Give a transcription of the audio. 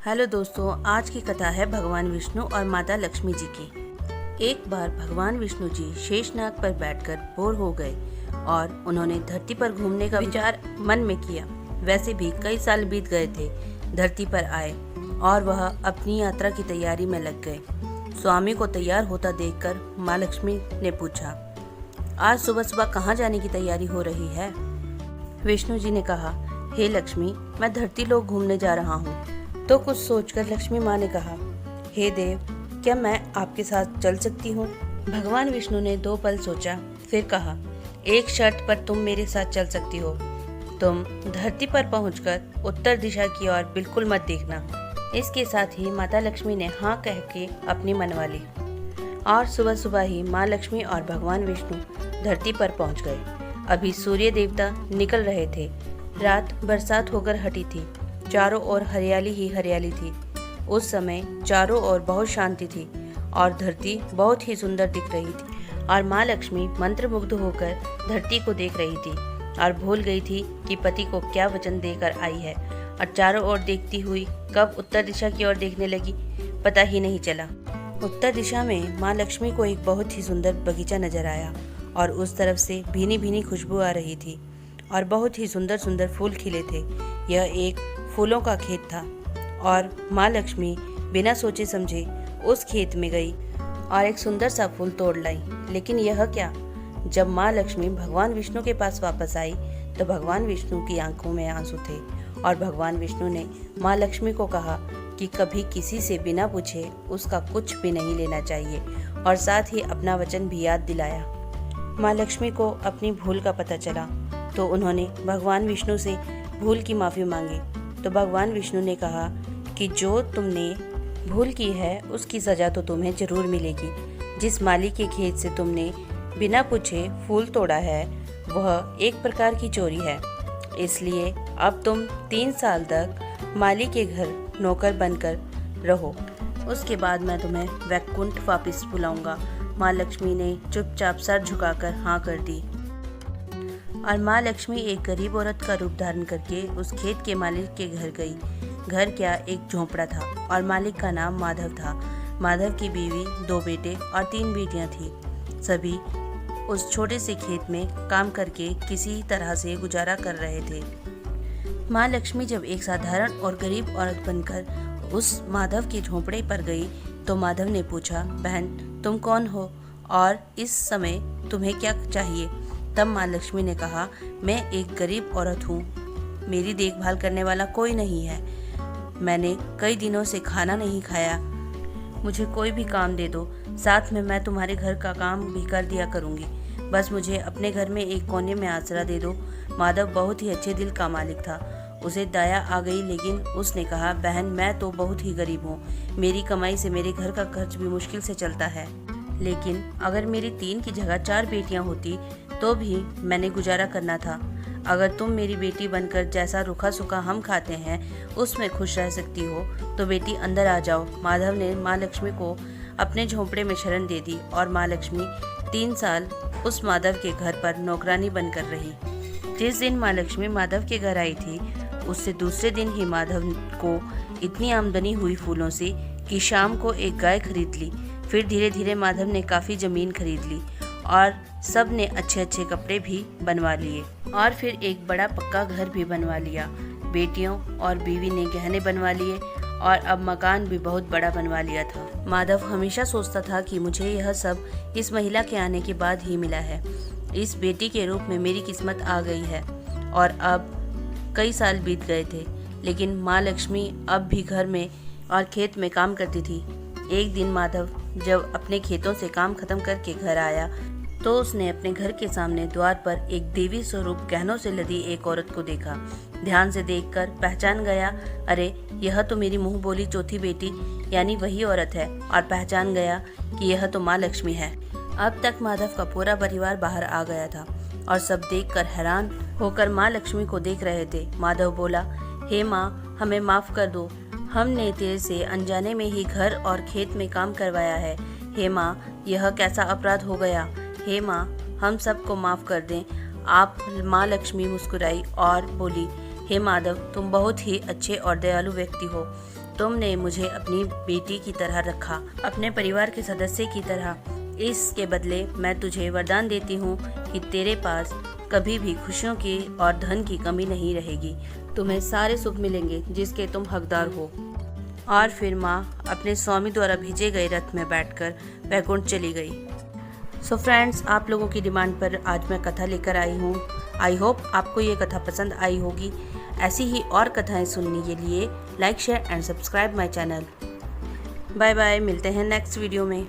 Hello दोस्तों, आज की कथा है भगवान विष्णु और माता लक्ष्मी जी की। एक बार भगवान विष्णु जी शेषनाग पर बैठकर बोर हो गए और उन्होंने धरती पर घूमने का विचार मन में किया। वैसे भी कई साल बीत गए थे, धरती पर आए और वह अपनी यात्रा की तैयारी में लग गए। स्वामी को तैयार होता देखकर माँ लक्ष्मी ने पूछा, आज सुबह सुबह कहाँ जाने की तैयारी हो रही है? विष्णु जी ने कहा, हे लक्ष्मी, मैं धरती लोक घूमने जा रहा हूँ। तो कुछ सोचकर लक्ष्मी माँ ने कहा, हे देव, क्या मैं आपके साथ चल सकती हूँ? भगवान विष्णु ने 2 पल सोचा, फिर कहा, एक शर्त पर तुम मेरे साथ चल सकती हो। तुम धरती पर पहुंचकर उत्तर दिशा की ओर बिल्कुल मत देखना। इसके साथ ही माता लक्ष्मी ने हाँ कह के अपनी मनवा ली और सुबह सुबह ही माँ लक्ष्मी और भगवान विष्णु धरती पर पहुंच गए। अभी सूर्य देवता निकल रहे थे। रात बरसात होकर हटी थी। चारों ओर हरियाली ही हरियाली थी। उस समय चारों ओर बहुत शांति थी और धरती बहुत ही सुंदर दिख रही थी और माँ लक्ष्मी मंत्रमुग्ध होकर धरती को देख रही थी और भूल गई थी कि पति को क्या वचन देकर आई है और चारों ओर देखती हुई कब उत्तर दिशा की ओर देखने लगी, पता ही नहीं चला। उत्तर दिशा में माँ लक्ष्मी को एक बहुत ही सुंदर बगीचा नजर आया और उस तरफ से भीनी भीनी खुशबू आ रही थी और बहुत ही सुंदर सुंदर फूल खिले थे। यह एक फूलों का खेत था और माँ लक्ष्मी बिना सोचे समझे उस खेत में गई और एक सुंदर सा फूल तोड़ लाई। लेकिन यह क्या, जब माँ लक्ष्मी भगवान विष्णु के पास वापस आई तो भगवान विष्णु की आंखों में आंसू थे और भगवान विष्णु ने माँ लक्ष्मी को कहा कि कभी किसी से बिना पूछे उसका कुछ भी नहीं लेना चाहिए और साथ ही अपना वचन भी याद दिलाया। माँ लक्ष्मी को अपनी भूल का पता चला तो उन्होंने भगवान विष्णु से भूल की माफ़ी मांगी। तो भगवान विष्णु ने कहा कि जो तुमने भूल की है उसकी सज़ा तो तुम्हें जरूर मिलेगी। जिस माली के खेत से तुमने बिना पूछे फूल तोड़ा है वह एक प्रकार की चोरी है, इसलिए अब तुम 3 साल तक माली के घर नौकर बनकर रहो। उसके बाद मैं तुम्हें वैकुंठ वापस बुलाऊंगा। माँ लक्ष्मी ने चुपचाप सर झुकाकर हाँ कर दी और माँ लक्ष्मी एक गरीब औरत का रूप धारण करके उस खेत के मालिक के घर गई। घर क्या, एक झोंपड़ा था और मालिक का नाम माधव था। माधव की बीवी, 2 बेटे और 3 बेटियां थी। सभी उस छोटे से खेत में काम करके किसी तरह से गुजारा कर रहे थे। माँ लक्ष्मी जब एक साधारण और गरीब औरत बनकर उस माधव के झोंपड़े पर गई तो माधव ने पूछा, बहन तुम कौन हो और इस समय तुम्हें क्या चाहिए? तब माँ लक्ष्मी ने कहा, मैं एक गरीब औरत हूँ, मेरी देखभाल करने वाला कोई नहीं है। मैंने कई दिनों से खाना नहीं खाया, मुझे कोई भी काम दे दो, साथ में मैं तुम्हारे घर का काम भी कर दिया करूँगी। बस मुझे अपने घर में एक कोने में आसरा दे दो। माधव बहुत ही अच्छे दिल का मालिक था। उसे दया आ गई, लेकिन उसने कहा, बहन मैं तो बहुत ही गरीब हूँ, मेरी कमाई से मेरे घर का खर्च भी मुश्किल से चलता है। लेकिन अगर मेरी 3 की जगह 4 बेटियाँ होती तो भी मैंने गुजारा करना था। अगर तुम मेरी बेटी बनकर जैसा रूखा सूखा हम खाते हैं उसमें खुश रह सकती हो तो बेटी अंदर आ जाओ। माधव ने माँ लक्ष्मी को अपने झोंपड़े में शरण दे दी और माँ लक्ष्मी 3 साल उस माधव के घर पर नौकरानी बनकर रही। जिस दिन माँ लक्ष्मी माधव के घर आई थी उससे दूसरे दिन ही माधव को इतनी आमदनी हुई फूलों से कि शाम को एक गाय खरीद ली। फिर धीरे धीरे माधव ने काफ़ी ज़मीन खरीद ली और सब ने अच्छे अच्छे कपड़े भी बनवा लिए और फिर एक बड़ा पक्का घर भी बनवा लिया। बेटियों और बीवी ने गहने बनवा लिए और अब मकान भी बहुत बड़ा बनवा लिया था। माधव हमेशा सोचता था कि मुझे यह सब इस महिला के आने के बाद ही मिला है। इस बेटी के रूप में मेरी किस्मत आ गई है। और अब कई साल बीत गए थे, लेकिन माँ लक्ष्मी अब भी घर में और खेत में काम करती थी। एक दिन माधव जब अपने खेतों से काम खत्म करके घर आया तो उसने अपने घर के सामने द्वार पर एक देवी स्वरूप गहनों से लदी एक औरत को देखा। ध्यान से देखकर पहचान गया, अरे यह तो मेरी मुंह बोली चौथी बेटी यानी वही औरत है, और पहचान गया कि यह तो माँ लक्ष्मी है। अब तक माधव का पूरा परिवार बाहर आ गया था और सब देखकर हैरान होकर माँ लक्ष्मी को देख रहे थे। माधव बोला, हे माँ, हमें माफ कर दो, हमने तेरे से अनजाने में ही घर और खेत में काम करवाया है। हे माँ, यह कैसा अपराध हो गया। हे माँ, हम सबको माफ़ कर दें। आप माँ लक्ष्मी मुस्कुराई और बोली, हे माधव, तुम बहुत ही अच्छे और दयालु व्यक्ति हो, तुमने मुझे अपनी बेटी की तरह रखा, अपने परिवार के सदस्य की तरह। इसके बदले मैं तुझे वरदान देती हूँ कि तेरे पास कभी भी खुशियों की और धन की कमी नहीं रहेगी। तुम्हें सारे सुख मिलेंगे जिसके तुम हकदार हो। और फिर माँ अपने स्वामी द्वारा भेजे गए रथ में बैठकर वैकुंठ चली गई। सो फ्रेंड्स, आप लोगों की डिमांड पर आज मैं कथा लेकर आई हूँ। आई होप आपको ये कथा पसंद आई होगी। ऐसी ही और कथाएं सुनने के लिए like, share and subscribe my channel. Bye bye, मिलते हैं नेक्स्ट वीडियो में।